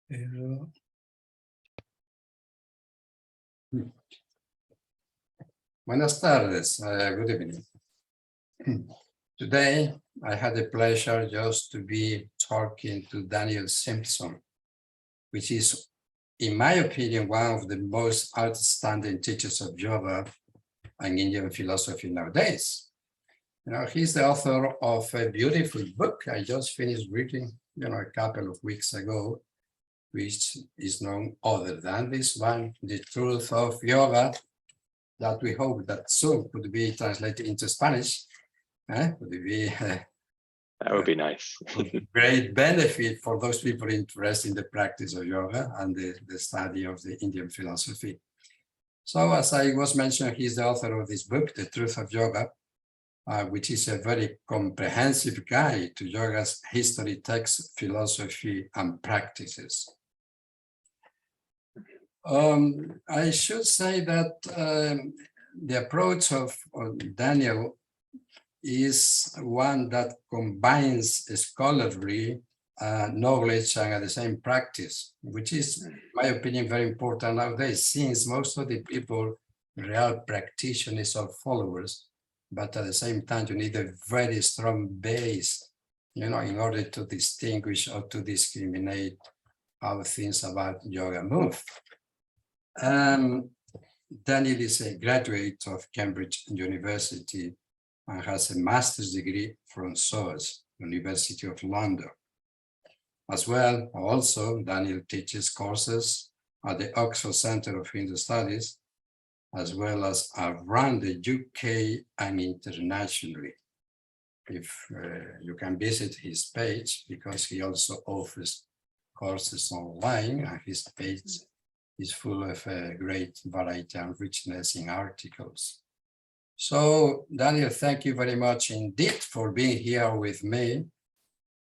Pero... Buenas tardes, good evening. Today, I had the pleasure just to be talking to Daniel Simpson, which is, in my opinion, one of the most outstanding teachers of yoga and Indian philosophy nowadays. You know, he's the author of a beautiful book I just finished reading, a couple of weeks ago, which is none other than this one, The Truth of Yoga, that we hope that soon could be translated into Spanish. Would be that would be nice. Great benefit for those people interested in the practice of yoga and the study of the Indian philosophy. So as I was mentioning, he's the author of this book, The Truth of Yoga, which is a very comprehensive guide to yoga's history, text, philosophy, and practices. I should say that the approach of Daniel is one that combines scholarly knowledge and at the same practice, which is, in my opinion, very important nowadays, since most of the people, real practitioners or followers, but at the same time, you need a very strong base, in order to distinguish or to discriminate how things about yoga move. Daniel is a graduate of Cambridge University and has a master's degree from SOAS, University of London. As well, also, Daniel teaches courses at the Oxford Centre of Hindu Studies, as well as around the UK and internationally. If you can visit his page, because he also offers courses online, and his page is full of a great variety and richness in articles. So, Daniel, thank you very much indeed for being here with me.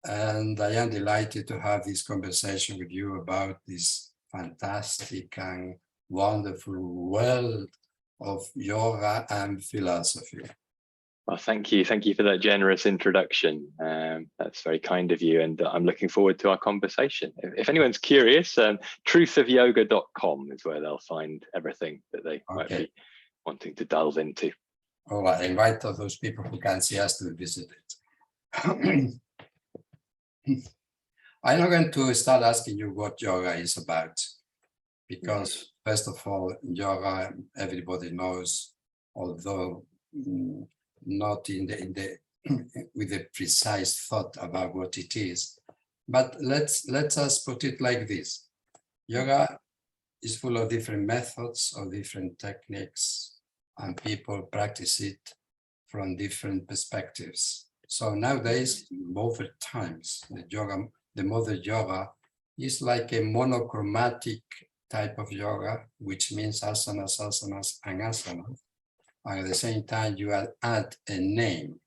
And I am delighted to have this conversation with you about this fantastic and wonderful world of yoga and philosophy. Well, thank you. Thank you for that generous introduction. That's very kind of you, and I'm looking forward to our conversation. If anyone's curious, truthofyoga.com is where they'll find everything that they might be wanting to delve into. Oh, I invite all those people who can see us to visit it. I'm not going to start asking you what yoga is about, because first of all, yoga, everybody knows, although not with a precise thought about what it is. But let's us put it like this. Yoga is full of different methods or different techniques, and people practice it from different perspectives. So nowadays, modern times, the modern yoga is like a monochromatic type of yoga, which means asanas, asanas, and asanas. And at the same time, you add a name,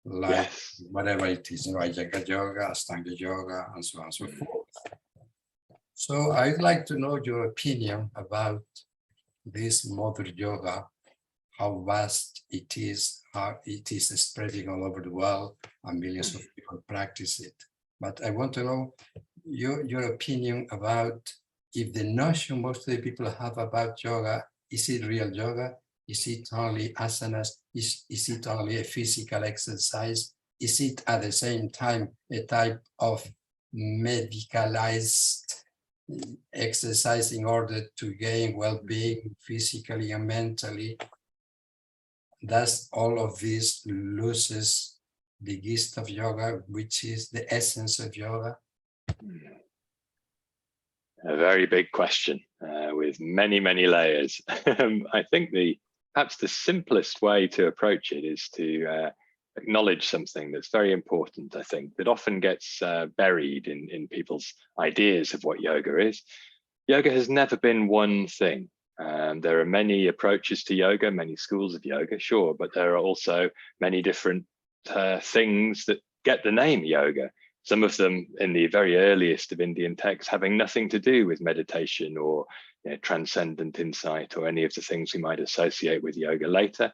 like whatever it is, Vajrasattva yoga, Astanga yoga, and so on and so forth. So I'd like to know your opinion about this modern yoga, how vast it is, how it is spreading all over the world, and millions of people practice it. But I want to know your opinion about if the notion most of the people have about yoga, is it real yoga? Is it only asanas? Is it only a physical exercise? Is it at the same time a type of medicalized exercise in order to gain well-being physically and mentally? Thus, all of this loses the gist of yoga, which is the essence of yoga. A very big question with many, many layers. I think perhaps the simplest way to approach it is to acknowledge something that's very important, I think, that often gets buried in people's ideas of what yoga is. Yoga has never been one thing. There are many approaches to yoga, many schools of yoga, sure, but there are also many different things that get the name yoga. Some of them in the very earliest of Indian texts having nothing to do with meditation or transcendent insight or any of the things we might associate with yoga later.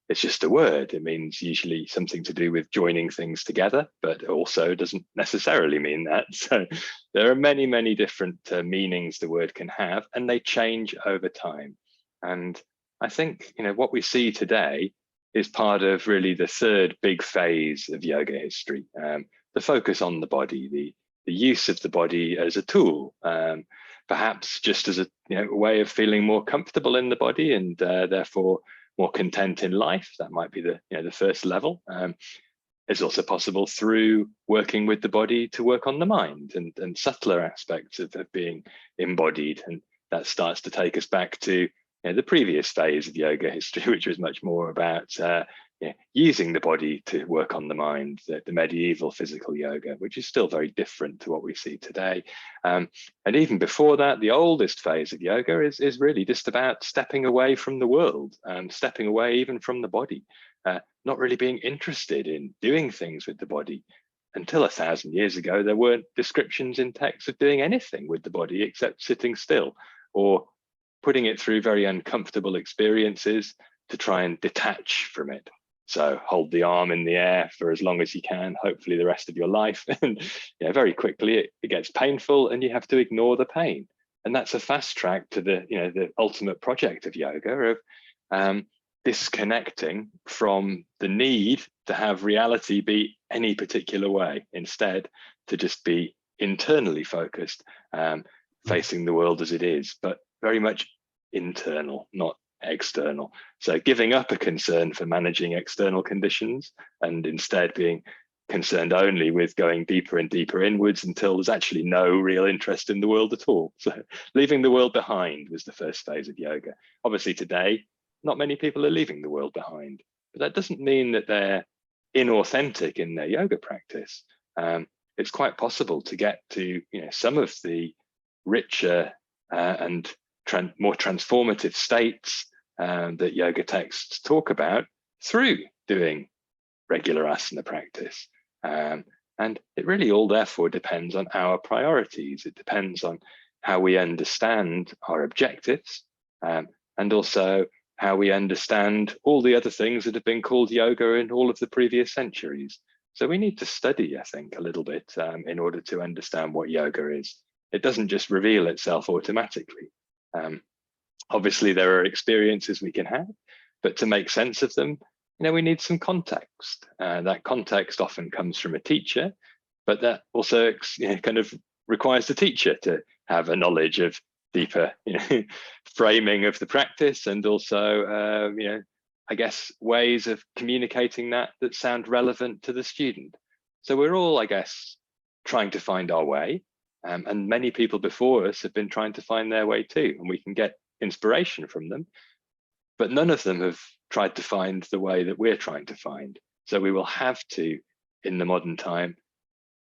it's just a word. It means usually something to do with joining things together, but also doesn't necessarily mean that. So there are many, many different meanings the word can have, and they change over time. And I think, what we see today is part of really the third big phase of yoga history. The focus on the body, the use of the body as a tool, perhaps just as a way of feeling more comfortable in the body and therefore more content in life. That might be the first level. It's also possible through working with the body to work on the mind and subtler aspects of being embodied. And that starts to take us back to the previous phase of yoga history, which was much more about using the body to work on the mind, the medieval physical yoga, which is still very different to what we see today. And even before that, the oldest phase of yoga is really just about stepping away from the world, stepping away even from the body, not really being interested in doing things with the body. Until 1,000 years ago, there weren't descriptions in texts of doing anything with the body except sitting still or putting it through very uncomfortable experiences to try and detach from it. So hold the arm in the air for as long as you can, hopefully the rest of your life. And very quickly it gets painful and you have to ignore the pain. And that's a fast track to the ultimate project of yoga of disconnecting from the need to have reality be any particular way, instead to just be internally focused, facing the world as it is, but very much internal, not external. So giving up a concern for managing external conditions and instead being concerned only with going deeper and deeper inwards until there's actually no real interest in the world at all. So leaving the world behind was the first phase of yoga. Obviously today, not many people are leaving the world behind, but that doesn't mean that they're inauthentic in their yoga practice. It's quite possible to get to some of the richer and more transformative states that yoga texts talk about through doing regular asana practice. And it really all therefore depends on our priorities. It depends on how we understand our objectives, and also how we understand all the other things that have been called yoga in all of the previous centuries. So we need to study, I think, a little bit in order to understand what yoga is. It doesn't just reveal itself automatically. Obviously, there are experiences we can have, but to make sense of them, we need some context. That context often comes from a teacher, but that also kind of requires the teacher to have a knowledge of deeper framing of the practice, and also I guess ways of communicating that sound relevant to the student. So we're all, I guess, trying to find our way, and many people before us have been trying to find their way too, and we can get inspiration from them, but none of them have tried to find the way that we're trying to find. So we will have to, in the modern time,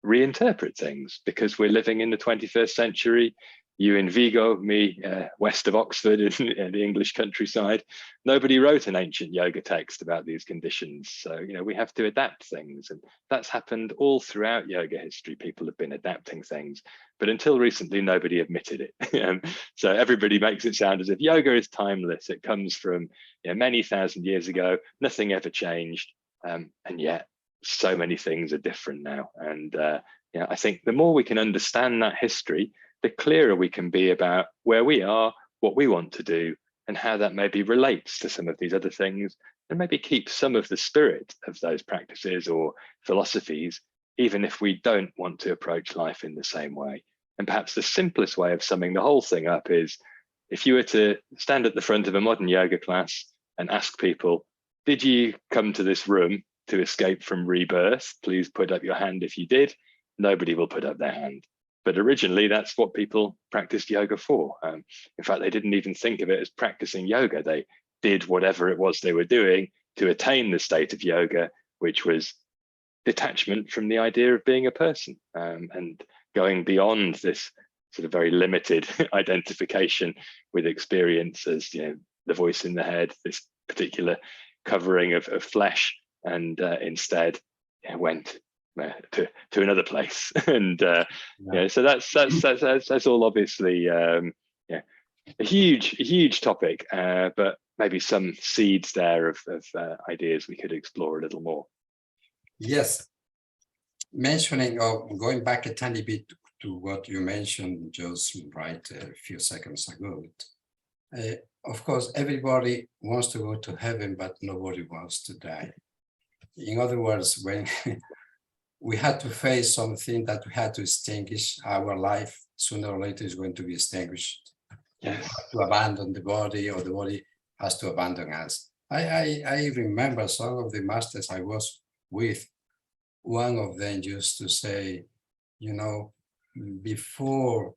reinterpret things, because we're living in the 21st century. You in Vigo, me west of Oxford in the English countryside. Nobody wrote an ancient yoga text about these conditions. So, we have to adapt things. And that's happened all throughout yoga history. People have been adapting things, but until recently, nobody admitted it. So everybody makes it sound as if yoga is timeless. It comes from many thousand years ago. Nothing ever changed. And yet so many things are different now. And I think the more we can understand that history, the clearer we can be about where we are, what we want to do, and how that maybe relates to some of these other things, and maybe keep some of the spirit of those practices or philosophies, even if we don't want to approach life in the same way. And perhaps the simplest way of summing the whole thing up is, if you were to stand at the front of a modern yoga class and ask people, did you come to this room to escape from rebirth? Please put up your hand if you did. Nobody will put up their hand. But originally, that's what people practiced yoga for. In fact, they didn't even think of it as practicing yoga. They did whatever it was they were doing to attain the state of yoga, which was detachment from the idea of being a person, and going beyond this sort of very limited identification with experience as the voice in the head, this particular covering of flesh, and instead went to another place. And so that's all obviously a huge topic, but maybe some seeds there of ideas we could explore a little more. Yes, mentioning or going back a tiny bit to what you mentioned just right a few seconds ago. Of course, everybody wants to go to heaven, but nobody wants to die. In other words, when we had to face something that we had to extinguish, our life sooner or later is going to be extinguished. Yes. We have to abandon the body, or the body has to abandon us. I remember some of the masters I was with. One of them used to say, you know, before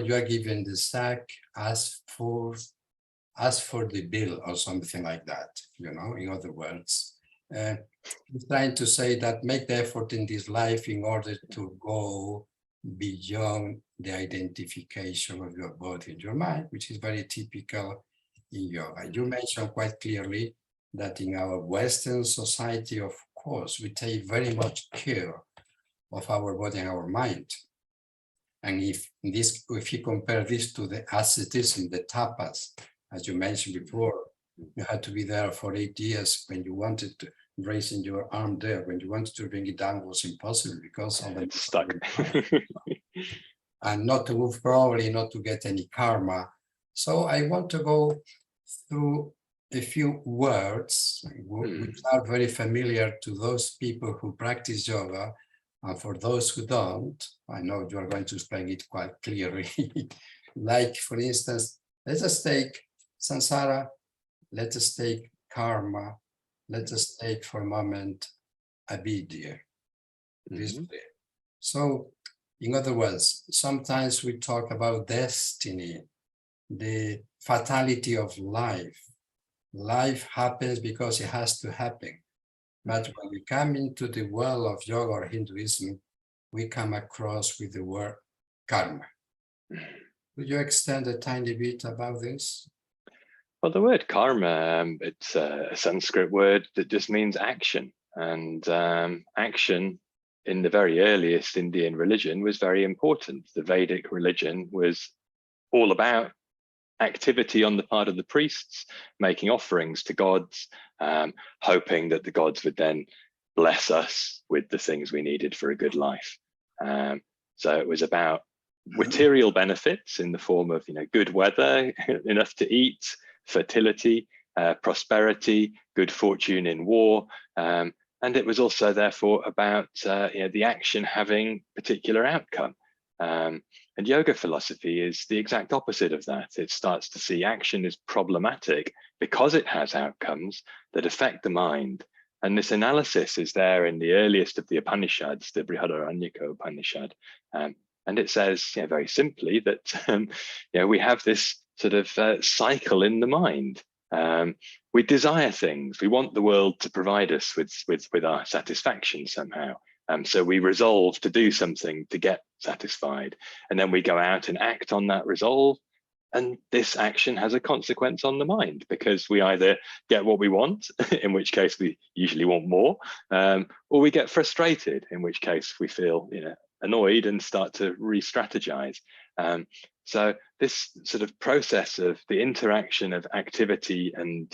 you are given the sack, ask for the bill or something like that, you know, in other words. He's trying to say that make the effort in this life in order to go beyond the identification of your body and your mind, which is very typical in yoga. You mentioned quite clearly that in our Western society, of course, we take very much care of our body and our mind. And if you compare this to the asceticism, the tapas, as you mentioned before, you had to be there for 8 years. When you wanted to raising your arm there, when you wanted to bring it down, was impossible because of it's stuck. And not to move, probably not to get any karma. So I want to go through a few words which are very familiar to those people who practice yoga. And for those who don't, I know you are going to explain it quite clearly. Like, for instance, let us take samsara, let us take karma, let us take for a moment avidya. So, in other words, sometimes we talk about destiny, the fatality of life. Life happens because it has to happen. But when we come into the world of yoga or Hinduism, we come across with the word karma. Would you extend a tiny bit about this? Well, the word karma, it's a Sanskrit word that just means action. And action in the very earliest Indian religion was very important. The Vedic religion was all about activity on the part of the priests, making offerings to gods, hoping that the gods would then bless us with the things we needed for a good life. So it was about material benefits in the form of, good weather, enough to eat, fertility, prosperity, good fortune in war. And it was also therefore about the action having particular outcome. And yoga philosophy is the exact opposite of that. It starts to see action as problematic because it has outcomes that affect the mind. And this analysis is there in the earliest of the Upanishads, the Brihadaranyaka Upanishad. And it says, very simply that we have this sort of cycle in the mind. We desire things. We want the world to provide us with our satisfaction somehow. So we resolve to do something to get satisfied. And then we go out and act on that resolve. And this action has a consequence on the mind because we either get what we want, in which case we usually want more, or we get frustrated, in which case we feel annoyed and start to re-strategize. So this sort of process of the interaction of activity and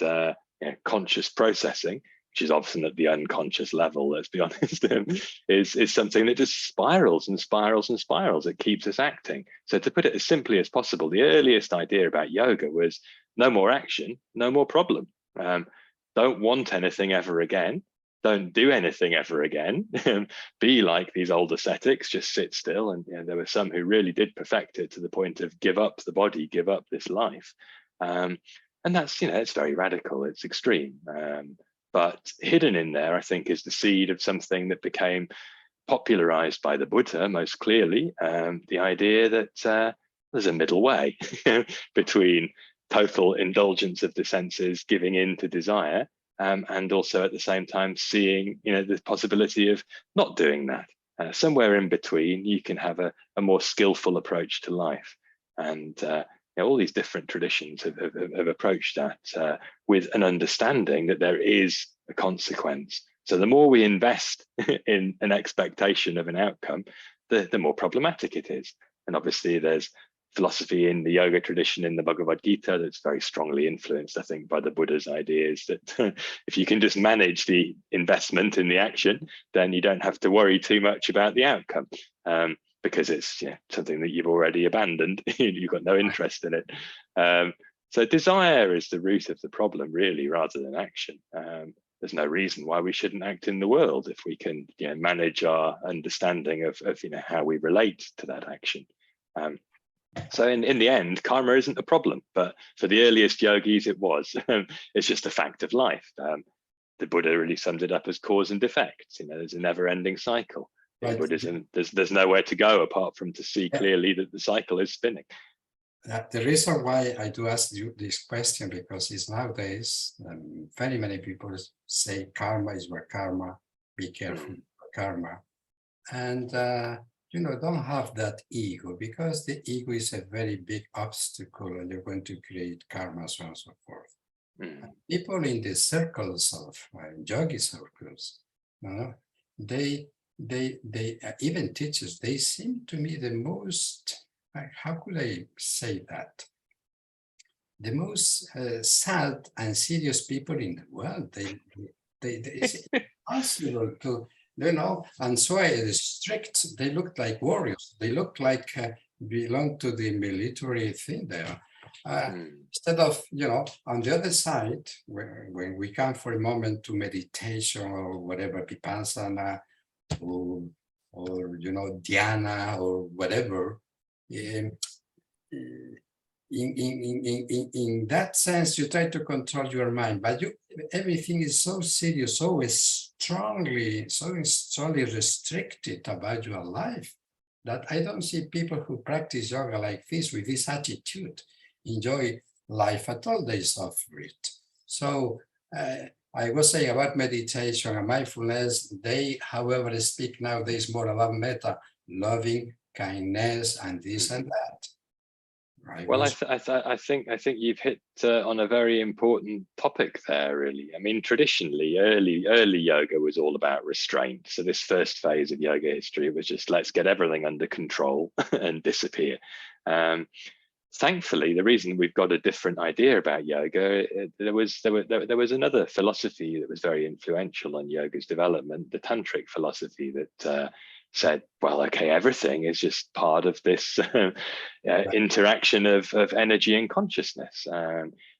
conscious processing, which is often at the unconscious level, let's be honest, is something that just spirals and spirals and spirals. It keeps us acting. So to put it as simply as possible, the earliest idea about yoga was no more action, no more problem. Don't want anything ever again. Don't do anything ever again. Be like these old ascetics, just sit still. And there were some who really did perfect it to the point of give up the body, give up this life. And that's, it's very radical, it's extreme. But hidden in there, I think, is the seed of something that became popularized by the Buddha most clearly, the idea that there's a middle way between total indulgence of the senses, giving in to desire, and also at the same time seeing the possibility of not doing that. Somewhere in between, you can have a more skillful approach to life. And all these different traditions have approached that with an understanding that there is a consequence. So the more we invest in an expectation of an outcome, the more problematic it is. And obviously there's philosophy in the yoga tradition in the Bhagavad Gita that's very strongly influenced, I think, by the Buddha's ideas that if you can just manage the investment in the action, then you don't have to worry too much about the outcome, because it's something that you've already abandoned. You've got no interest in it. So desire is the root of the problem, really, rather than action. There's no reason why we shouldn't act in the world if we can manage our understanding of how we relate to that action. So in the end, karma isn't a problem, but for the earliest yogis, it was. It's just a fact of life. The Buddha really summed it up as cause and effect. There's a never-ending cycle. In Right. Buddhism, there's nowhere to go apart from to see clearly that the cycle is spinning. The reason why I do ask you this question, because it's nowadays very many people say karma is your karma, be careful for karma. And don't have that ego, because the ego is a very big obstacle and you're going to create karma, so on and so forth. People in the circles of yogi circles, they even teachers, they seem to me the most, how could I say that? The most sad and serious people in the world. It's impossible to, and so strict, they look like warriors. They look like belong to the military thing there. Instead of, on the other side, when we come for a moment to meditation or whatever, vipassana or dhyana or whatever, in that sense, you try to control your mind, but everything is so serious, so strongly restricted about your life, that I don't see people who practice yoga like this, with this attitude, enjoy life at all. They suffer it. So I was saying about meditation and mindfulness, they, however, speak nowadays more about metta, loving kindness and this and that. Right. Well, I think you've hit on a very important topic there, really. I mean, traditionally, early yoga was all about restraint. So this first phase of yoga history was just let's get everything under control and disappear. Thankfully, the reason we've got a different idea about yoga, there was another philosophy that was very influential on yoga's development, the tantric philosophy that said, well, okay, everything is just part of this interaction of energy and consciousness,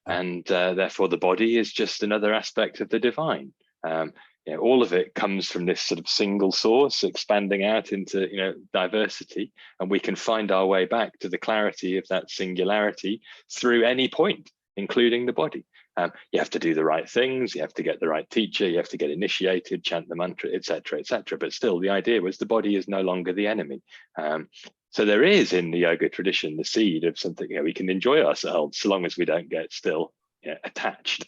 and therefore the body is just another aspect of the divine. All of it comes from this sort of single source expanding out into diversity, and we can find our way back to the clarity of that singularity through any point, including the body. You have to do the right things, you have to get the right teacher, you have to get initiated, chant the mantra, etc., etc. But still, the idea was the body is no longer the enemy. So there is in the yoga tradition the seed of something, we can enjoy ourselves so long as we don't get still attached.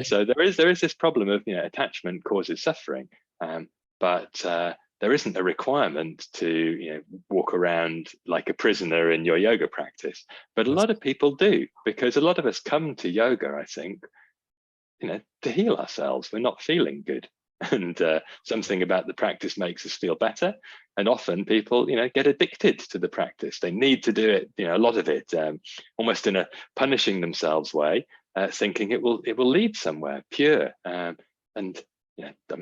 So there is this problem of attachment causes suffering, but there isn't a requirement to walk around like a prisoner in your yoga practice. But a lot of people do, because a lot of us come to yoga, I think, to heal ourselves. We're not feeling good, and something about the practice makes us feel better. And often people get addicted to the practice. They need to do it, a lot of it, almost in a punishing themselves way, thinking it will lead somewhere pure.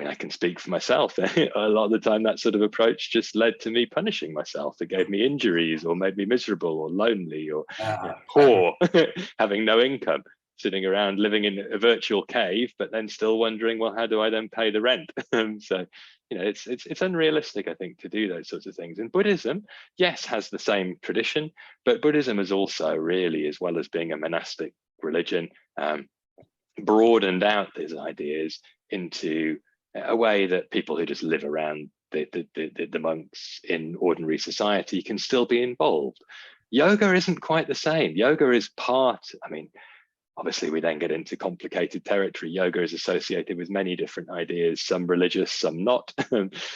I can speak for myself. A lot of the time that sort of approach just led to me punishing myself. It gave me injuries or made me miserable or lonely or poor, having no income, sitting around living in a virtual cave, but then still wondering, well, how do I then pay the rent? So it's unrealistic, I think, to do those sorts of things. And Buddhism, yes, has the same tradition, but Buddhism is also really, as well as being a monastic religion, broadened out these ideas into a way that people who just live around the monks in ordinary society can still be involved. Yoga isn't quite the same. Yoga is part, obviously we then get into complicated territory. Yoga is associated with many different ideas, some religious, some not,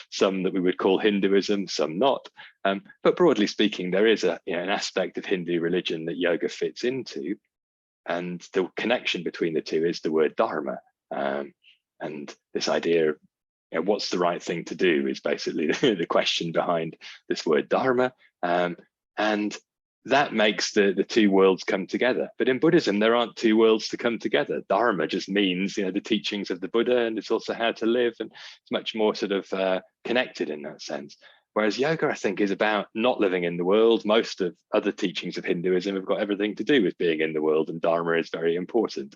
some that we would call Hinduism, some not. But broadly speaking, there is an aspect of Hindu religion that yoga fits into. And the connection between the two is the word dharma. And this idea of what's the right thing to do is basically the question behind this word dharma. And that makes the two worlds come together. But in Buddhism, there aren't two worlds to come together. Dharma just means, the teachings of the Buddha, and it's also how to live, and it's much more sort of connected in that sense. Whereas yoga, I think, is about not living in the world. Most of other teachings of Hinduism have got everything to do with being in the world, and Dharma is very important.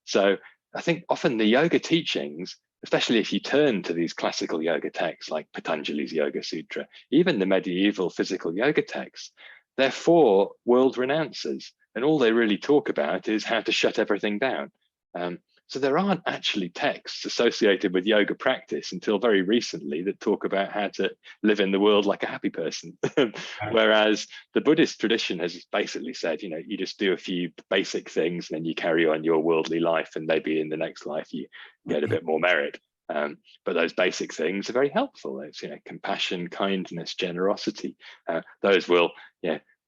So I think often the yoga teachings, especially if you turn to these classical yoga texts like Patanjali's Yoga Sutra, even the medieval physical yoga texts, they're for world renouncers, and all they really talk about is how to shut everything down. So there aren't actually texts associated with yoga practice until very recently that talk about how to live in the world like a happy person. Whereas the Buddhist tradition has basically said, you just do a few basic things and then you carry on your worldly life, and maybe in the next life you get a bit more merit. But those basic things are very helpful. It's compassion, kindness, generosity. Those will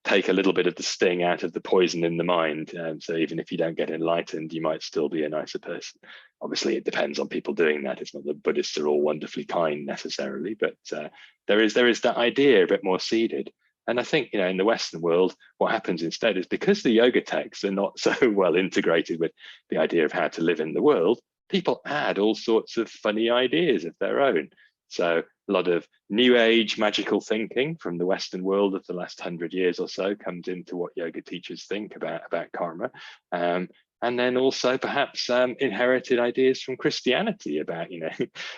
take a little bit of the sting out of the poison in the mind. So even if you don't get enlightened, you might still be a nicer person. Obviously, it depends on people doing that. It's not that Buddhists are all wonderfully kind necessarily, but there is that idea a bit more seeded. And I think, in the Western world, what happens instead is, because the yoga texts are not so well integrated with the idea of how to live in the world, people add all sorts of funny ideas of their own. So a lot of new age magical thinking from the Western world of the last 100 years or so comes into what yoga teachers think about karma. And then also perhaps inherited ideas from Christianity about,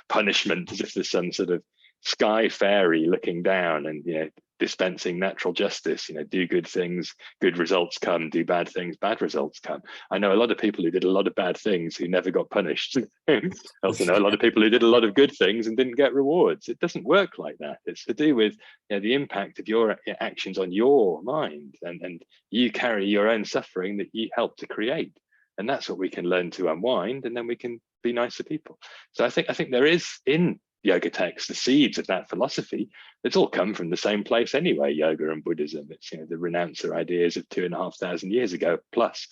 punishment, as if there's some sort of sky fairy looking down and, dispensing natural justice. Do good things, good results come. Do bad things, bad results come. I know a lot of people who did a lot of bad things who never got punished. I also know a lot of people who did a lot of good things and didn't get rewards. It doesn't work like that. It's to do with the impact of your actions on your mind, and you carry your own suffering that you help to create. And that's what we can learn to unwind, and then we can be nicer people. So I think there is in yoga texts the seeds of that philosophy. It's all come from the same place anyway, yoga and Buddhism. It's the renouncer ideas of 2,500 years ago plus.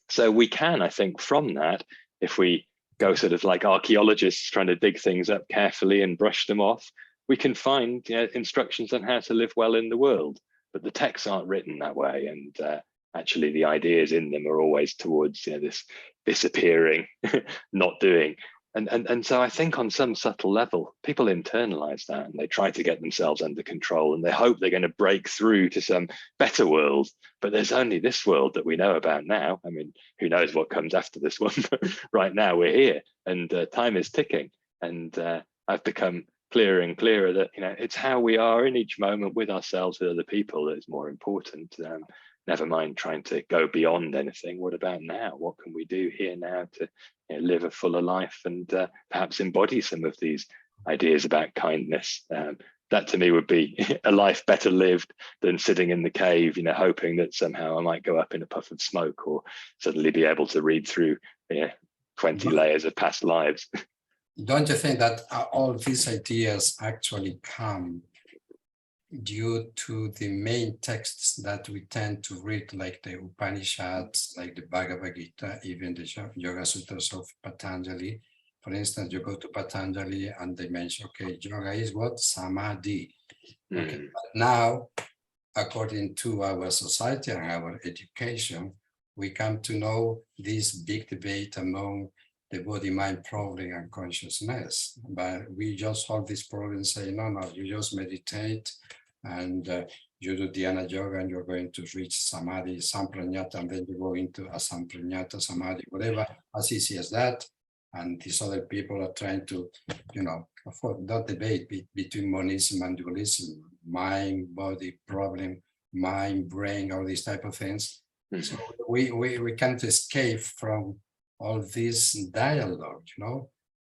So we can, I think, from that, if we go sort of like archaeologists trying to dig things up carefully and brush them off, we can find instructions on how to live well in the world. But the texts aren't written that way, and actually the ideas in them are always towards this disappearing, not doing. And so I think on some subtle level, people internalize that, and they try to get themselves under control, and they hope they're going to break through to some better world. But there's only this world that we know about now. I mean, who knows what comes after this one? But right now we're here, and time is ticking. And I've become clearer and clearer that it's how we are in each moment with ourselves, with other people, that is more important. Never mind trying to go beyond anything. What about now? What can we do here now to live a fuller life, and perhaps embody some of these ideas about kindness? That to me would be a life better lived than sitting in the cave, hoping that somehow I might go up in a puff of smoke, or suddenly be able to read through 20 layers of past lives. Don't you think that all these ideas actually come due to the main texts that we tend to read, like the Upanishads, like the Bhagavad Gita, even the Yoga Sutras of Patanjali? For instance, you go to Patanjali and they mention, okay, yoga is what? Samadhi. Okay, but now, according to our society and our education, we come to know this big debate among the body-mind problem and consciousness. But we just solve this problem and say, no, you just meditate and you do dhyana yoga and you're going to reach samadhi, sampranyata, and then you go into asampranyata, samadhi, whatever, as easy as that. And these other people are trying to, not debate between monism and dualism, mind, body problem, mind, brain, all these type of things. So we can't escape from all this dialogue,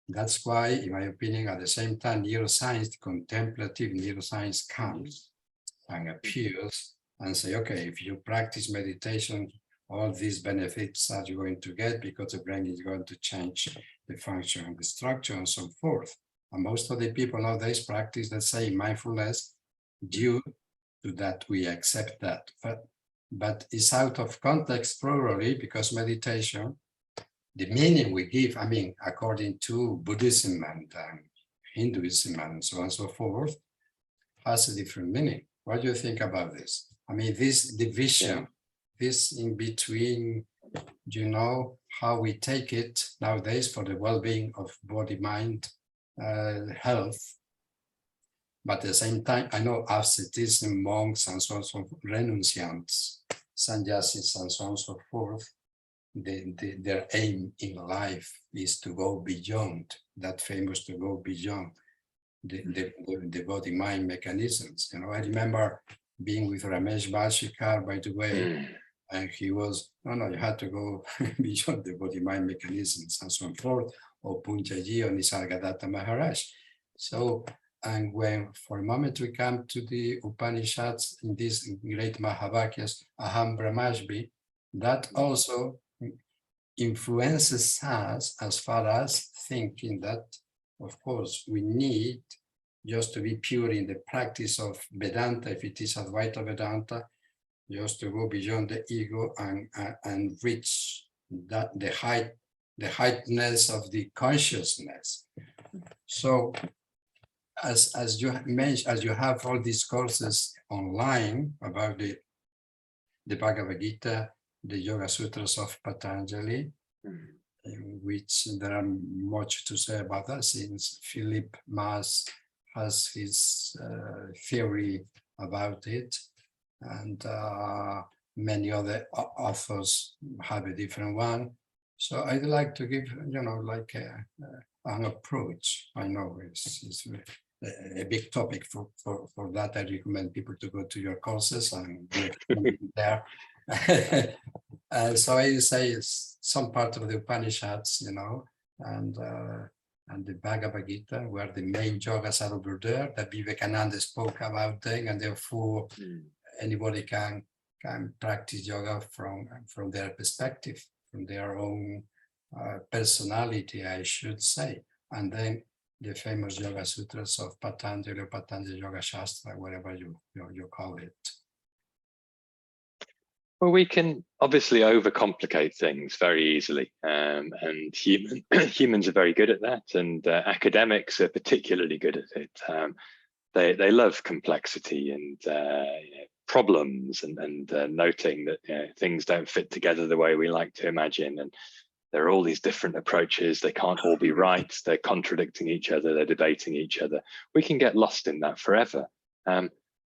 That's why, in my opinion, at the same time, neuroscience, contemplative neuroscience comes and appears and say, okay, if you practice meditation, all these benefits are you going to get because the brain is going to change the function and the structure and so forth. And most of the people nowadays practice, let's say, mindfulness due to that we accept that. But it's out of context probably because meditation, the meaning we give, according to Buddhism and Hinduism and so on and so forth, has a different meaning. What do you think about this? I mean, this division, this in between, you know, how we take it nowadays for the well-being of body, mind, health. But at the same time, I know asceticism, monks, and so on, so renunciants, sannyasis, and so on and so forth, their aim in life is to go beyond that famous, to go beyond the body-mind mechanisms. You know, I remember being with Ramesh Bashikar, by the way, and he was, no, you had to go beyond the body-mind mechanisms and so on forth, or Punjaji or Nisargadatta Maharaj. So, and when for a moment we come to the Upanishads in these great Mahavakyas, Aham Brahmasmi, that also influences us as far as thinking that, of course, we need just to be pure in the practice of Vedanta, if it is Advaita Vedanta, just to go beyond the ego and reach that the heightness of the consciousness. So, as you mentioned, as you have all these courses online about the Bhagavad Gita, the Yoga Sutras of Patanjali, in which there are much to say about that, since Philip Maas has his theory about it, and many other authors have a different one. So I'd like to give, you know, like an approach. I know it's a big topic for that. I recommend people to go to your courses and there. So I say it's some part of the Upanishads, you know, and the Bhagavad Gita, where the main yogas are over there, that Vivekananda spoke about them, and therefore anybody can practice yoga from their perspective, from their own personality, I should say. And then the famous Yoga Sutras of Patanjali, or Patanjali Yoga Shastra, whatever you call it. Well, we can obviously overcomplicate things very easily, and humans are very good at that, and academics are particularly good at it. They love complexity and problems, and noting that things don't fit together the way we like to imagine, and there are all these different approaches. They can't all be right. They're contradicting each other. They're debating each other. We can get lost in that forever.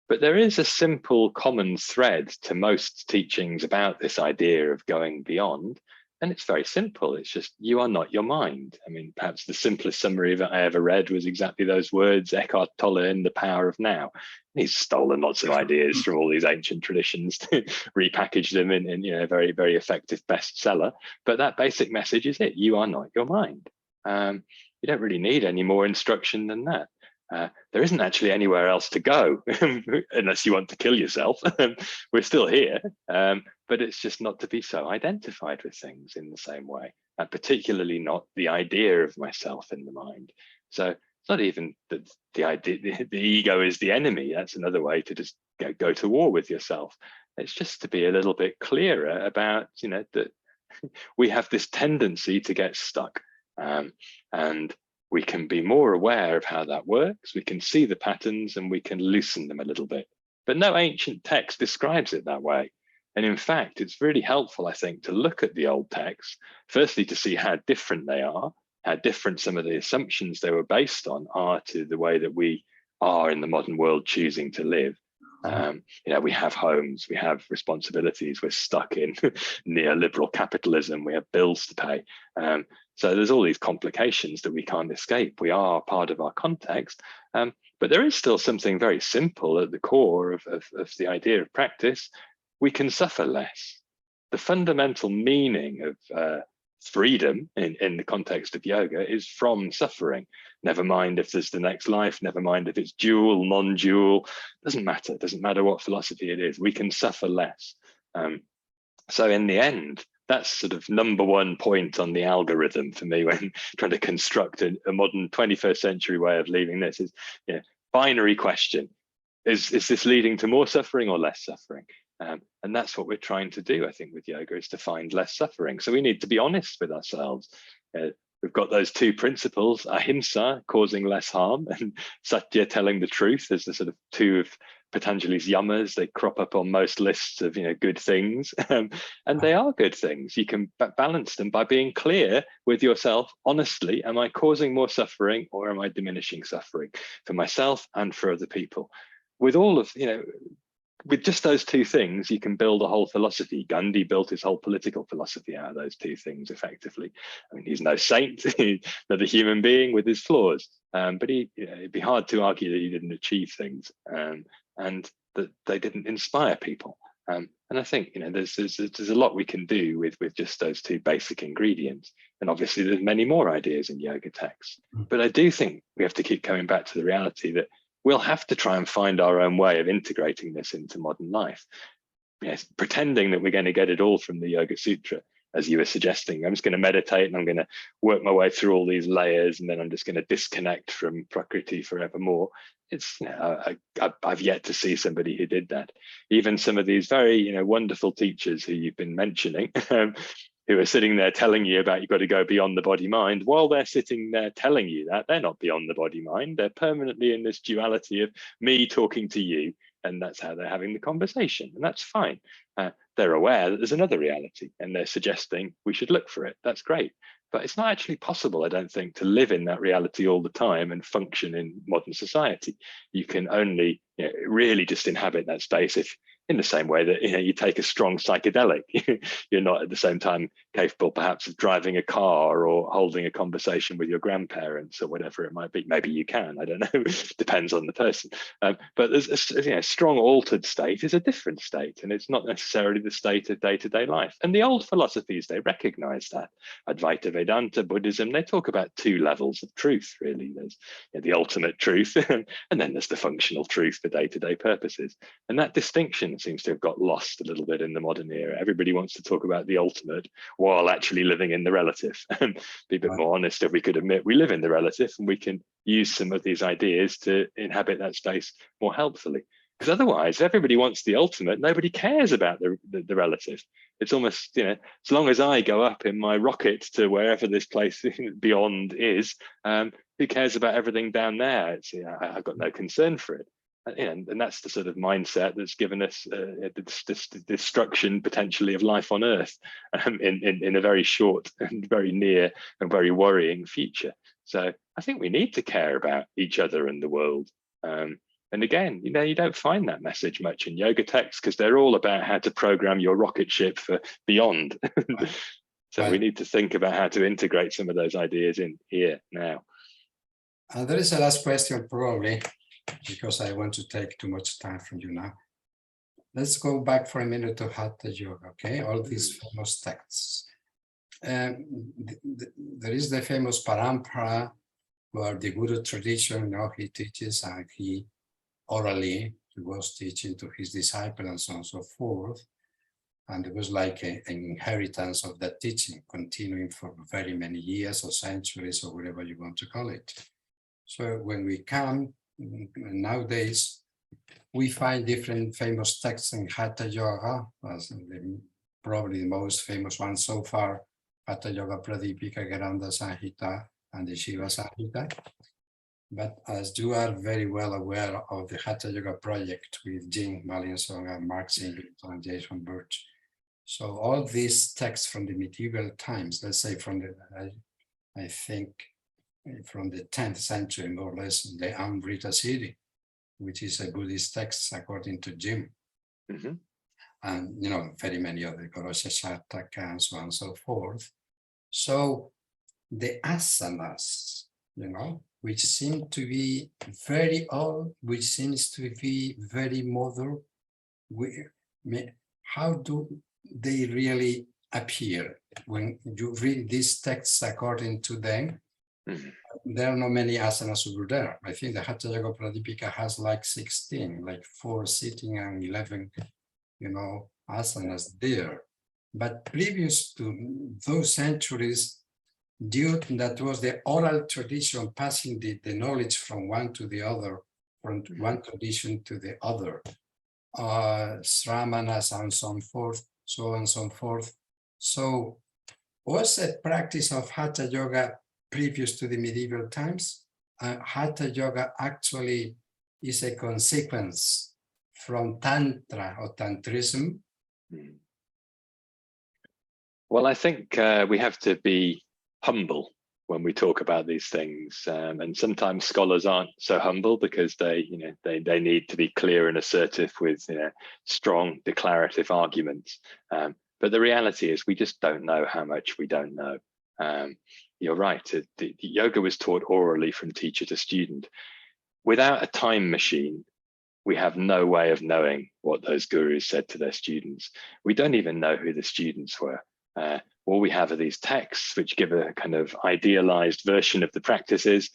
But there is a simple common thread to most teachings about this idea of going beyond. And it's very simple. It's just, you are not your mind. I mean, perhaps the simplest summary that I ever read was exactly those words, Eckhart Tolle in The Power of Now. He's stolen lots of ideas from all these ancient traditions, repackaged them in a very, very effective bestseller. But that basic message is it. You are not your mind. You don't really need any more instruction than that. There isn't actually anywhere else to go unless you want to kill yourself. We're still here, but it's just not to be so identified with things in the same way, and particularly not the idea of myself in the mind. So it's not even that the idea, the ego is the enemy. That's another way to just go to war with yourself. It's just to be a little bit clearer about, that we have this tendency to get stuck, and we can be more aware of how that works. We can see the patterns and we can loosen them a little bit. But no ancient text describes it that way. And in fact, it's really helpful, I think, to look at the old texts, firstly, to see how different they are, how different some of the assumptions they were based on are to the way that we are in the modern world choosing to live. We have homes, we have responsibilities, we're stuck in neoliberal capitalism, we have bills to pay. So there's all these complications that we can't escape. We are part of our context, but there is still something very simple at the core of the idea of practice. We can suffer less. The fundamental meaning of freedom in the context of yoga is from suffering. Never mind if there's the next life, never mind if it's dual, non-dual, doesn't matter what philosophy it is, we can suffer less. So in the end, that's sort of number one point on the algorithm for me when trying to construct a modern 21st century way of leaving this is, binary question. Is this leading to more suffering or less suffering? And that's what we're trying to do, I think, with yoga, is to find less suffering. So we need to be honest with ourselves. We've got those two principles, ahimsa, causing less harm, and satya, telling the truth, as the sort of two of Patanjali's yamas. They crop up on most lists of good things, and they are good things. You can balance them by being clear with yourself honestly. Am I causing more suffering, or am I diminishing suffering for myself and for other people? With all of with just those two things, you can build a whole philosophy. Gandhi built his whole political philosophy out of those two things effectively. I mean, he's no saint, he's another human being with his flaws, but it'd be hard to argue that he didn't achieve things and that they didn't inspire people. And I think there's a lot we can do with just those two basic ingredients. And obviously, there's many more ideas in yoga texts. But I do think we have to keep coming back to the reality that we'll have to try and find our own way of integrating this into modern life. Yes, pretending that we're going to get it all from the Yoga Sutra, as you were suggesting. I'm just going to meditate and I'm going to work my way through all these layers, and then I'm just going to disconnect from Prakriti forevermore. It's I've yet to see somebody who did that. Even some of these very wonderful teachers who you've been mentioning, who are sitting there telling you about you've got to go beyond the body mind. While they're sitting there telling you that, they're not beyond the body mind. They're permanently in this duality of me talking to you, and that's how they're having the conversation, and that's fine. They're aware that there's another reality, and they're suggesting we should look for it. That's great. But it's not actually possible, I don't think, to live in that reality all the time and function in modern society. You can only really just inhabit that space if, in the same way that you take a strong psychedelic, you're not at the same time capable perhaps of driving a car or holding a conversation with your grandparents or whatever it might be. Maybe you can, I don't know, depends on the person. But there's a strong altered state is a different state, and it's not necessarily the state of day-to-day life. And the old philosophies, they recognize that. Advaita Vedanta, Buddhism, they talk about two levels of truth, really. There's the ultimate truth, and then there's the functional truth for day-to-day purposes. And that distinction seems to have got lost a little bit in the modern era. Everybody wants to talk about the ultimate while actually living in the relative. Be a bit more honest if we could admit we live in the relative, and we can use some of these ideas to inhabit that space more helpfully. Because otherwise, if everybody wants the ultimate, nobody cares about the relative. It's almost, as long as I go up in my rocket to wherever this place beyond is, who cares about everything down there? I've got no concern for it. And that's the sort of mindset that's given us this destruction potentially of life on Earth in a very short and very near and very worrying future. So I think we need to care about each other and the world. And again, you don't find that message much in yoga texts because they're all about how to program your rocket ship for beyond. So we need to think about how to integrate some of those ideas in here now. There is a last question probably, because I want to take too much time from you now. Let's go back for a minute to Hatha Yoga, okay? All these famous texts. There is the famous Parampara, where the Guru tradition, he teaches, and he was teaching to his disciple and so on and so forth. And it was like an inheritance of that teaching, continuing for very many years or centuries or whatever you want to call it. So when we come nowadays, we find different famous texts in Hatha Yoga, as probably the most famous one so far, Hatha Yoga Pradipika, Garanda Samhita, and the Shiva Samhita. But as you are very well aware of the Hatha Yoga project with Jim Mallinson and Mark Singleton and Jason Birch, so all these texts from the medieval times, let's say from the, I think, from the 10th century, more or less, the Amrita Siddhi, which is a Buddhist text according to Jim. And, very many other, Gorosha Shataka and so on and so forth. So the asanas, which seem to be very old, which seems to be very modern, how do they really appear? When you read these texts according to them, there are not many asanas over there. I think the Hatha Yoga Pradipika has like 16, like 4 sitting and 11, asanas there. But previous to those centuries, that was the oral tradition passing the knowledge from one to the other, from one tradition to the other, sramanas and so forth, so on and so forth. So was a practice of Hatha Yoga previous to the medieval times? Hatha Yoga actually is a consequence from Tantra or Tantrism? Well, I think we have to be humble when we talk about these things, and sometimes scholars aren't so humble because they need to be clear and assertive with strong declarative arguments. But the reality is we just don't know how much we don't know. You're right. The yoga was taught orally from teacher to student. Without a time machine, we have no way of knowing what those gurus said to their students. We don't even know who the students were. All we have are these texts which give a kind of idealized version of the practices,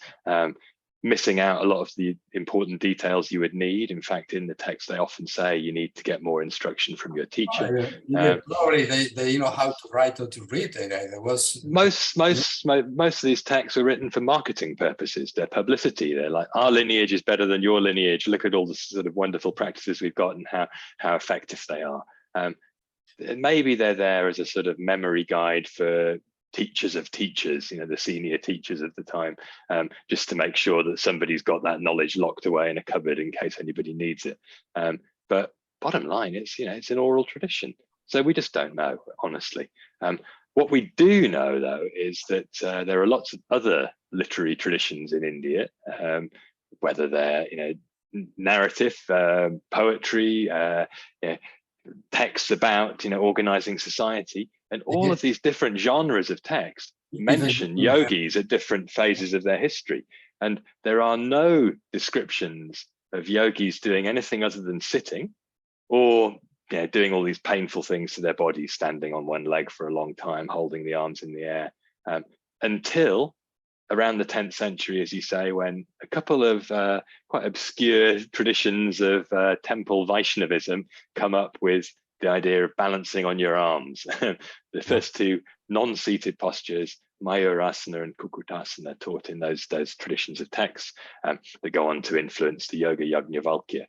missing out a lot of the important details you would need. In fact, in the text, they often say you need to get more instruction from your teacher. Probably they know how to write or to read. There was most of these texts are written for marketing purposes. They're publicity. They're like, our lineage is better than your lineage. Look at all the sort of wonderful practices we've got and how effective they are. Maybe they're there as a sort of memory guide for teachers of teachers, the senior teachers of the time, just to make sure that somebody's got that knowledge locked away in a cupboard in case anybody needs it. But bottom line, it's an oral tradition. So we just don't know, honestly. What we do know, though, is that there are lots of other literary traditions in India, whether they're narrative, poetry, texts about organizing society, and all of these different genres of text mention yogis at different phases of their history. And there are no descriptions of yogis doing anything other than sitting or doing all these painful things to their bodies, standing on one leg for a long time, holding the arms in the air, until around the 10th century, as you say, when a couple of quite obscure traditions of temple Vaishnavism come up with the idea of balancing on your arms. The first two non-seated postures, Mayurasana and Kukutasana, taught in those traditions of texts that go on to influence the Yoga Yajnavalkya.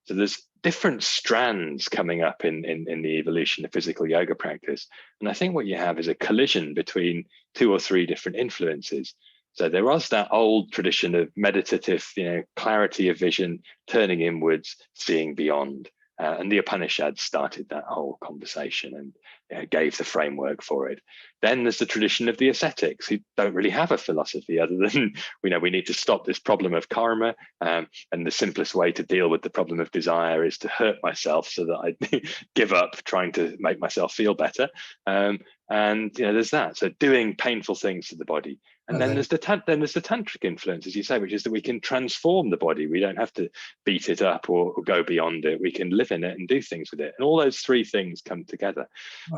So there's different strands coming up in the evolution of physical yoga practice. And I think what you have is a collision between 2 or 3 different influences. So there was that old tradition of meditative, clarity of vision, turning inwards, seeing beyond. And the Upanishads started that whole conversation and gave the framework for it. Then there's the tradition of the ascetics, who don't really have a philosophy other than we need to stop this problem of karma, and the simplest way to deal with the problem of desire is to hurt myself so that I give up trying to make myself feel better. And there's that. So doing painful things to the body. And then there's the tantric influence, as you say, which is that we can transform the body. We don't have to beat it up or go beyond it. We can live in it and do things with it. And all those 3 things come together.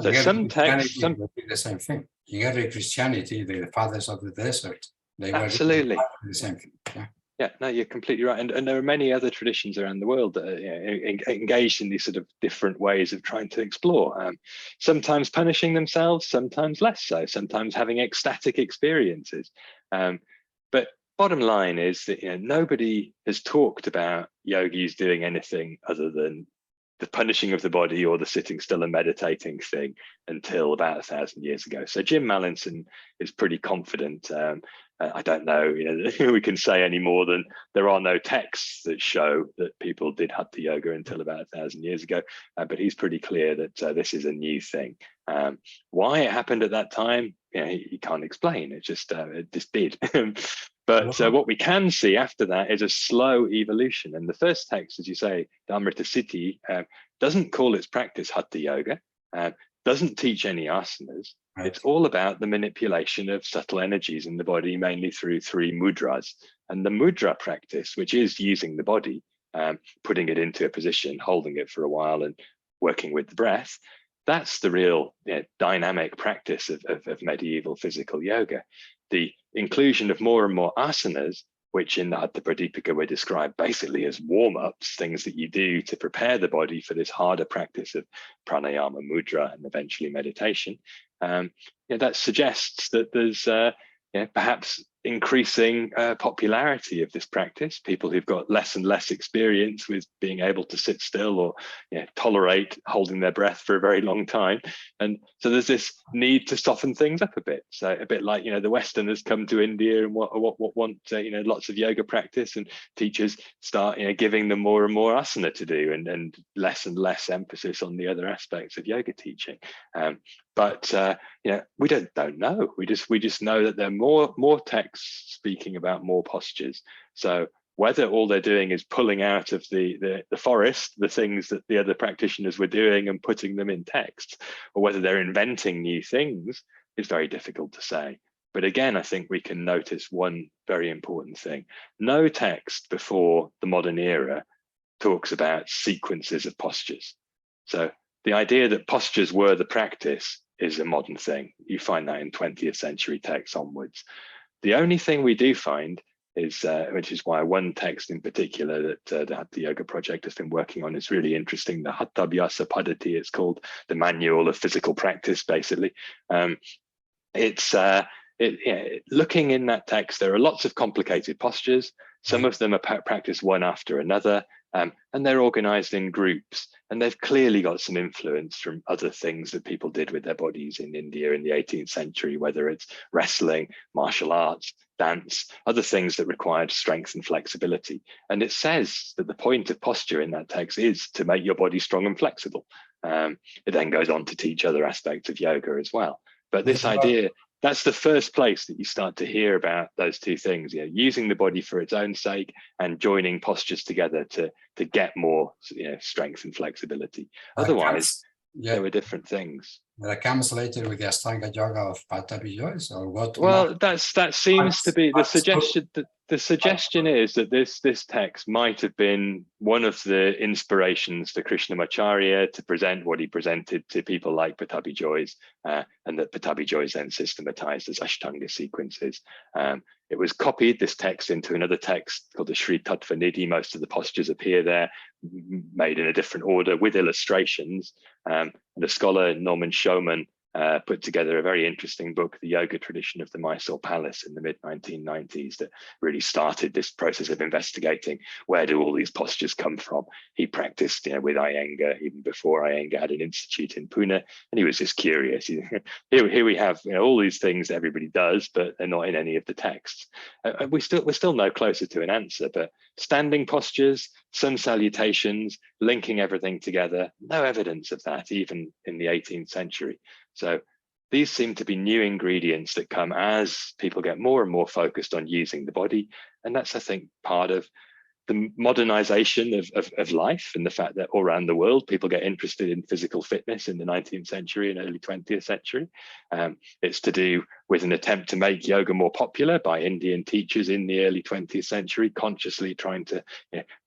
So some texts, the same thing. In early Christianity, the fathers of the desert, they absolutely were the same thing. Yeah, no, you're completely right. And there are many other traditions around the world that are engaged in these sort of different ways of trying to explore, sometimes punishing themselves, sometimes less so, sometimes having ecstatic experiences. But bottom line is that nobody has talked about yogis doing anything other than the punishing of the body or the sitting still and meditating thing until about 1,000 years ago. So Jim Mallinson is pretty confident. I don't know, we can say any more than there are no texts that show that people did Hatha Yoga until about 1,000 years ago, but he's pretty clear that this is a new thing. Why it happened at that time, he can't explain. It just did. But what we can see after that is a slow evolution. And the first text, as you say, the Amrita Siddhi, doesn't call its practice Hatha Yoga, doesn't teach any asanas. Right. It's all about the manipulation of subtle energies in the body, mainly through 3 mudras. And the mudra practice, which is using the body, putting it into a position, holding it for a while and working with the breath, that's the real dynamic practice of medieval physical yoga. The inclusion of more and more asanas, which in the Hatha Pradipika were described basically as warm-ups, things that you do to prepare the body for this harder practice of pranayama, mudra, and eventually meditation. That suggests that there's perhaps increasing popularity of this practice. People who've got less and less experience with being able to sit still or tolerate holding their breath for a very long time. And so there's this need to soften things up a bit. So a bit like, the Westerners come to India and want lots of yoga practice, and teachers start, giving them more and more asana to do, and less emphasis on the other aspects of yoga teaching. But we don't know. We just know that there are more texts speaking about more postures. So whether all they're doing is pulling out of the forest the things that the other practitioners were doing and putting them in text, or whether they're inventing new things, is very difficult to say. But again, I think we can notice one very important thing. No text before the modern era talks about sequences of postures. So the idea that postures were the practice is a modern thing. You find that in 20th century texts onwards. The only thing we do find is, which is why one text in particular that the Hatha Yoga Project has been working on is really interesting, the Hathabhyasa Paddhati, it's called, the Manual of Physical Practice, basically. Looking in that text, there are lots of complicated postures. Some of them are practiced one after another, and they're organized in groups. And they've clearly got some influence from other things that people did with their bodies in India in the 18th century, whether it's wrestling, martial arts, dance, other things that required strength and flexibility. And it says that the point of posture in that text is to make your body strong and flexible. It then goes on to teach other aspects of yoga as well. But this idea, that's the first place that you start to hear about those two things, using the body for its own sake and joining postures together to get more strength and flexibility. Otherwise, there were different things. That comes later with the Ashtanga Yoga of Pattabhi Jois, or what? Well, that seems to be the suggestion. The suggestion is that this text might have been one of the inspirations for Krishnamacharya to present what he presented to people like Pattabhi Jois, and that Pattabhi Jois then systematized as Ashtanga sequences. It was copied, this text, into another text called the Sri Tattva Nidhi. Most of the postures appear there, made in a different order with illustrations. And the scholar Norman Schoeman put together a very interesting book, The Yoga Tradition of the Mysore Palace, in the mid-1990s, that really started this process of investigating where do all these postures come from. He practiced with Iyengar even before Iyengar had an institute in Pune, and he was just curious. Here we have all these things that everybody does, but they're not in any of the texts. We're still no closer to an answer, but standing postures, sun salutations, linking everything together, no evidence of that even in the 18th century. So these seem to be new ingredients that come as people get more and more focused on using the body. And that's, I think, part of the modernization of life, and the fact that all around the world, people get interested in physical fitness in the 19th century and early 20th century. It's to do with an attempt to make yoga more popular by Indian teachers in the early 20th century, consciously trying to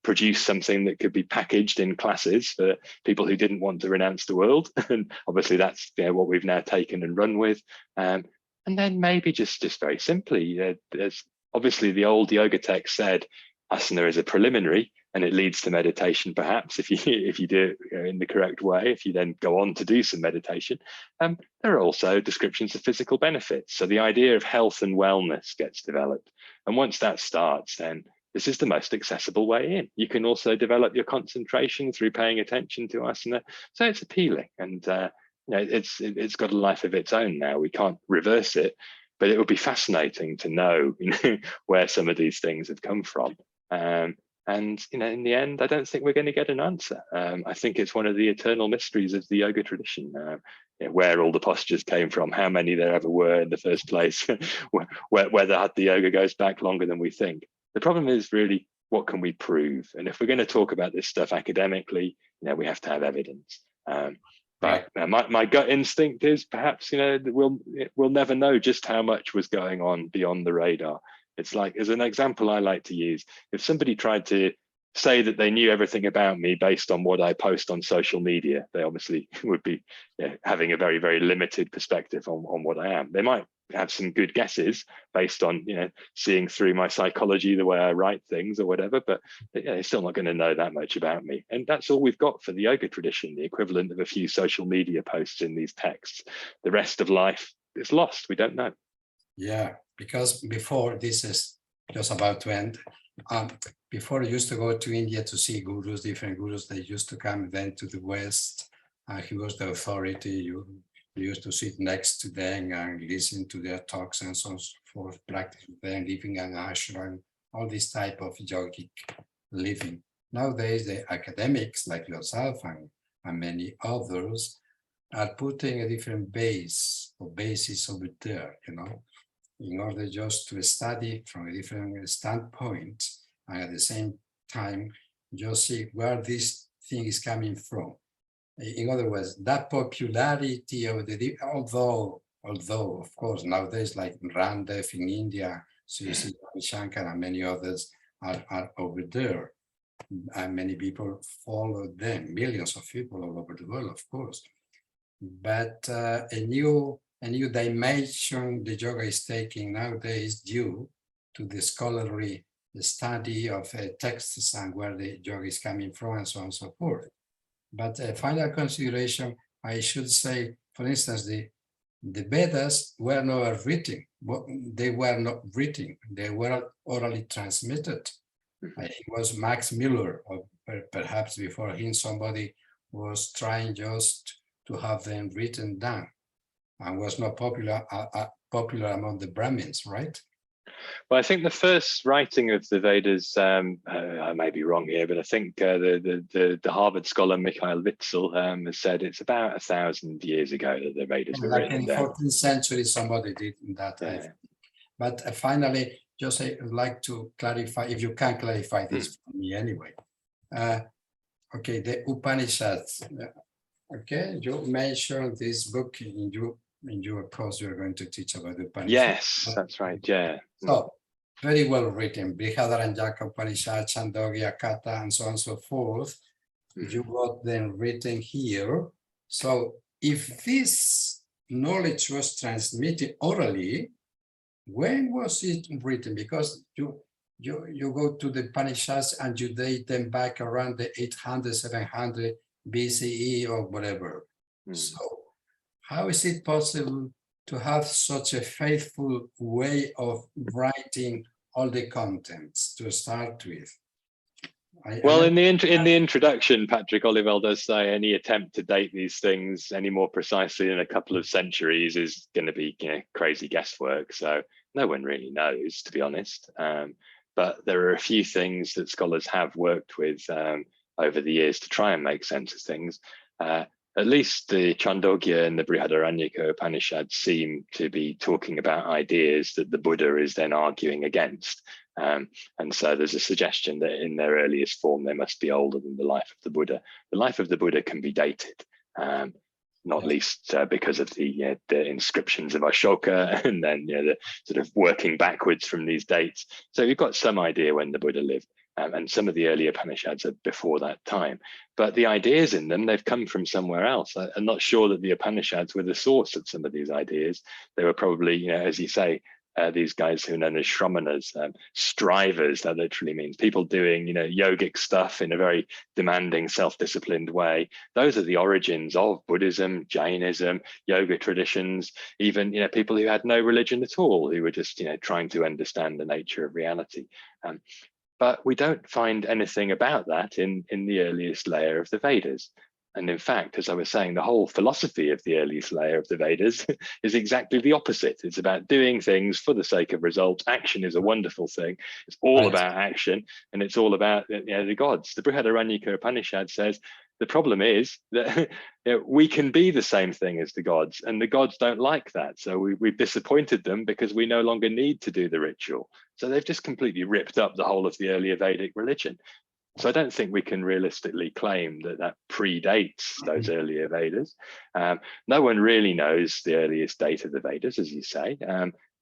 produce something that could be packaged in classes for people who didn't want to renounce the world. And obviously that's what we've now taken and run with. And then maybe just very simply, there's obviously the old yoga text said, asana is a preliminary, and it leads to meditation, perhaps, if you do it in the correct way, if you then go on to do some meditation. There are also descriptions of physical benefits. So the idea of health and wellness gets developed. And once that starts, then this is the most accessible way in. You can also develop your concentration through paying attention to asana. So it's appealing, and it's got a life of its own now. We can't reverse it, but it would be fascinating to know where some of these things have come from. And in the end, I don't think we're going to get an answer. I think it's one of the eternal mysteries of the yoga tradition, where all the postures came from, how many there ever were in the first place, whether Hatha Yoga goes back longer than we think. The problem is really, what can we prove? And if we're going to talk about this stuff academically, we have to have evidence. But my gut instinct is perhaps we'll never know just how much was going on beyond the radar. It's like, as an example I like to use, if somebody tried to say that they knew everything about me based on what I post on social media, they obviously would be having a very, very limited perspective on what I am. They might have some good guesses based on seeing through my psychology, the way I write things or whatever, but they're still not going to know that much about me. And that's all we've got for the yoga tradition, the equivalent of a few social media posts in these texts. The rest of life is lost. We don't know. Yeah, because before, this is just about to end. Before, I used to go to India to see gurus, different gurus. They used to come then to the West. He was the authority. You used to sit next to them and listen to their talks and so forth, practice with them, living an ashram, all this type of yogic living. Nowadays, the academics like yourself and many others are putting a different base or basis over there, you know, in order just to study from a different standpoint, and at the same time, just see where this thing is coming from. In other words, that popularity of the, although of course nowadays like Ramdev in India, so you see Shankar and many others are over there, and many people follow them, millions of people all over the world, of course. But a new dimension the yoga is taking nowadays due to the scholarly study of texts and where the yoga is coming from and so on and so forth. But a final consideration, I should say, for instance, the Vedas were not written. They were not written. They were orally transmitted. It was Max Muller, or perhaps before him, somebody was trying just to have them written down, and was not popular among the Brahmins, right? Well, I think the first writing of the Vedas, I may be wrong here, but I think the Harvard scholar Mikhail Witzel has said it's about 1,000 years ago that the Vedas were written in the 14th century, somebody did that. Yeah. But finally, just I'd like to clarify, if you can clarify this for me anyway. Okay, the Upanishads. Okay, you mentioned this book in your course. You're going to teach about the Upanishads. Yes, that's right. Yeah. So very well written. Brihadaranyaka Upanishad, Chandogya, Kata, and so on and so forth. You got them written here. So if this knowledge was transmitted orally, when was it written? Because you go to the Upanishads and you date them back around the 800, 700 BCE or whatever. So how is it possible to have such a faithful way of writing all the contents to start with? Well, in the introduction, Patrick Olivelle does say any attempt to date these things any more precisely than a couple of centuries is going to be, crazy guesswork. So no one really knows, to be honest. But there are a few things that scholars have worked with over the years to try and make sense of things. At least the Chandogya and the Brihadaranyaka Upanishads seem to be talking about ideas that the Buddha is then arguing against. And so there's a suggestion that in their earliest form, they must be older than the life of the Buddha. The life of the Buddha can be dated, not least because of the inscriptions of Ashoka and then the sort of working backwards from these dates. So you've got some idea when the Buddha lived. And some of the earlier Upanishads are before that time. But the ideas in them, they've come from somewhere else. I'm not sure that the Upanishads were the source of some of these ideas. They were probably, as you say, these guys who are known as Shramanas, strivers. That literally means people doing, yogic stuff in a very demanding, self-disciplined way. Those are the origins of Buddhism, Jainism, yoga traditions, even, people who had no religion at all, who were just, trying to understand the nature of reality. But we don't find anything about that in the earliest layer of the Vedas. And in fact, as I was saying, the whole philosophy of the earliest layer of the Vedas is exactly the opposite. It's about doing things for the sake of results. Action is a wonderful thing. It's all about action, and it's all about the gods. The Brihadaranyaka Upanishad says the problem is that we can be the same thing as the gods, and the gods don't like that. So we've disappointed them because we no longer need to do the ritual. So they've just completely ripped up the whole of the earlier Vedic religion. So I don't think we can realistically claim that predates those earlier Vedas. No one really knows the earliest date of the Vedas, as you say.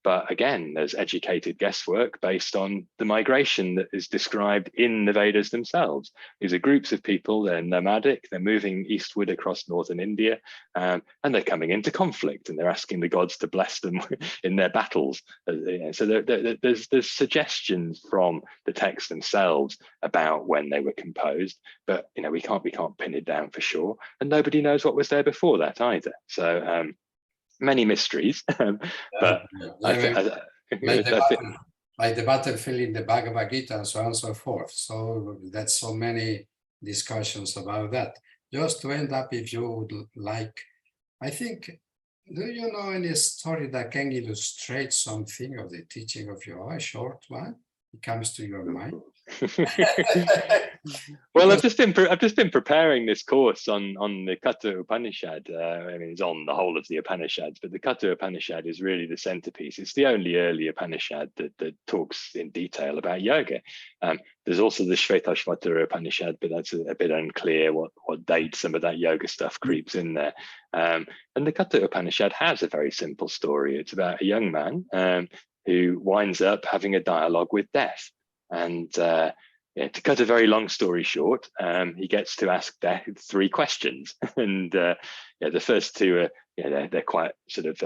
But again, there's educated guesswork based on the migration that is described in the Vedas themselves. These are groups of people, they're nomadic, they're moving eastward across northern India, and they're coming into conflict, and they're asking the gods to bless them in their battles. So there's suggestions from the texts themselves about when they were composed, but we can't pin it down for sure, and nobody knows what was there before that either. So many mysteries, but like the battlefield in the Bhagavad Gita and so on and so forth. So that's so many discussions about that. Just to end up, if you would like, I think, do you know any story that can illustrate something of the teaching of yoga? A short one? It comes to your mind? Well, I've just been preparing this course on the Katha Upanishad. I mean, it's on the whole of the Upanishads, but the Katha Upanishad is really the centerpiece. It's the only early Upanishad that talks in detail about yoga. There's also the Shvetashvatara Upanishad, but that's a bit unclear what date some of that yoga stuff creeps in there. And the Katha Upanishad has a very simple story. It's about a young man who winds up having a dialogue with death. And to cut a very long story short, he gets to ask death 3 questions, and the first 2 are they're quite sort of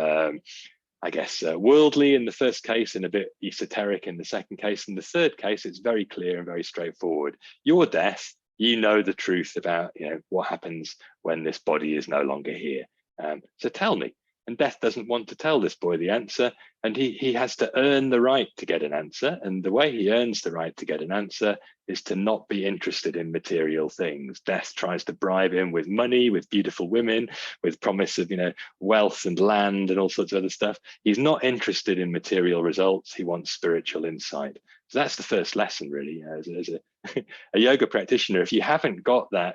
I guess worldly in the first case and a bit esoteric in the second case. In the third case, it's very clear and very straightforward. Your death, you know the truth about what happens when this body is no longer here. So tell me. And death doesn't want to tell this boy the answer, and he has to earn the right to get an answer. And the way he earns the right to get an answer is to not be interested in material things. Death tries to bribe him with money, with beautiful women, with promise of wealth and land and all sorts of other stuff. He's not interested in material results. He wants spiritual insight. So that's the first lesson, really, as a yoga practitioner. If you haven't got that,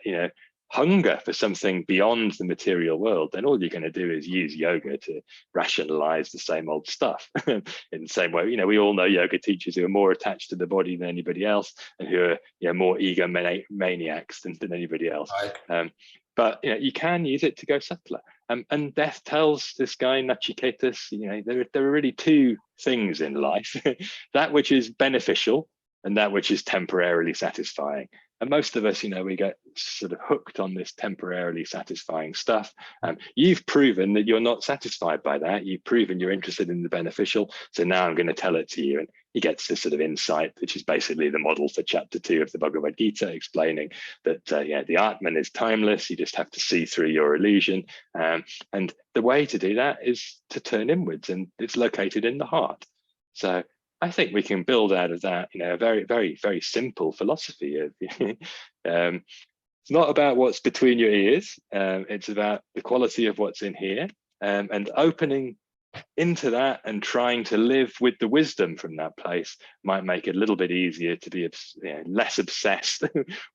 hunger for something beyond the material world, then all you're going to do is use yoga to rationalize the same old stuff. In the same way, we all know yoga teachers who are more attached to the body than anybody else, and who are more egomaniacs than anybody else. Right. But you can use it to go subtler. And death tells this guy Nachiketas, there are really 2 things in life: that which is beneficial and that which is temporarily satisfying. And most of us, we get sort of hooked on this temporarily satisfying stuff. You've proven that you're not satisfied by that. You've proven you're interested in the beneficial. So now I'm going to tell it to you. And he gets this sort of insight, which is basically the model for chapter 2 of the Bhagavad Gita, explaining that the Atman is timeless. You just have to see through your illusion. And the way to do that is to turn inwards, and it's located in the heart. So I think we can build out of that, a very, very, very simple philosophy of it's not about what's between your ears. It's about the quality of what's in here, and opening into that and trying to live with the wisdom from that place might make it a little bit easier to be less obsessed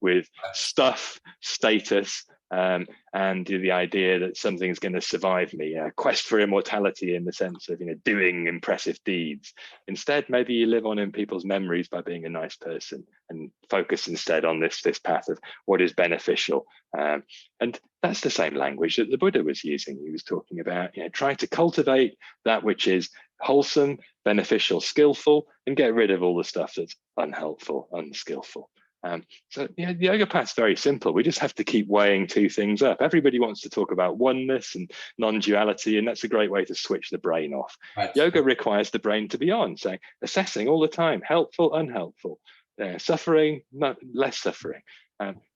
with stuff, status, and the idea that something's going to survive me, a quest for immortality in the sense of doing impressive deeds. Instead, maybe you live on in people's memories by being a nice person, and focus instead on this path of what is beneficial. And that's the same language that the Buddha was using. He was talking about trying to cultivate that which is wholesome, beneficial, skillful, and get rid of all the stuff that's unhelpful, unskillful. So the yoga path's very simple. We just have to keep weighing 2 things up. Everybody wants to talk about oneness and non-duality, and that's a great way to switch the brain off. Right. Yoga requires the brain to be on, so assessing all the time, helpful, unhelpful, suffering, less suffering.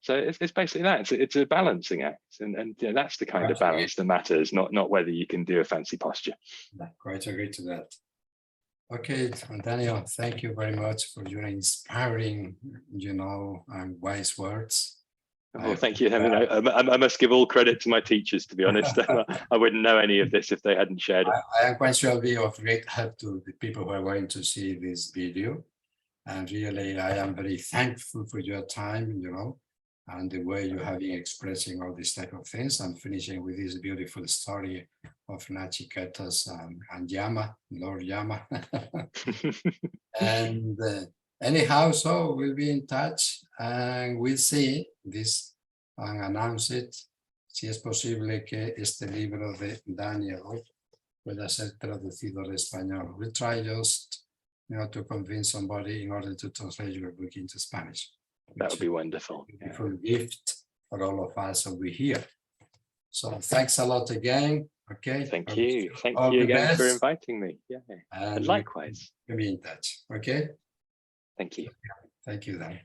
So it's basically that. It's a balancing act, and that's the kind of balance that matters, not whether you can do a fancy posture. I quite agree to that. Okay, Daniel, thank you very much for your inspiring, and wise words. Oh, thank you. I must give all credit to my teachers, to be honest. I wouldn't know any of this if they hadn't shared it. I am quite sure it'll be of great help to the people who are going to see this video. And really, I am very thankful for your time, and the way you have been expressing all these type of things, and finishing with this beautiful story of Nachiketas and Yama, Lord Yama. And anyhow, so we'll be in touch, and we'll see this and announce it. Si es posible que este libro de Daniel pueda ser traducido al español. We'll try just to convince somebody in order to translate your book into Spanish. That would be wonderful. Beautiful gift for all of us over here. So thanks a lot again. Okay. Thank you. Thank you again for inviting me. Yeah. And likewise. We'll be in touch. Okay. Thank you. Thank you, Dan.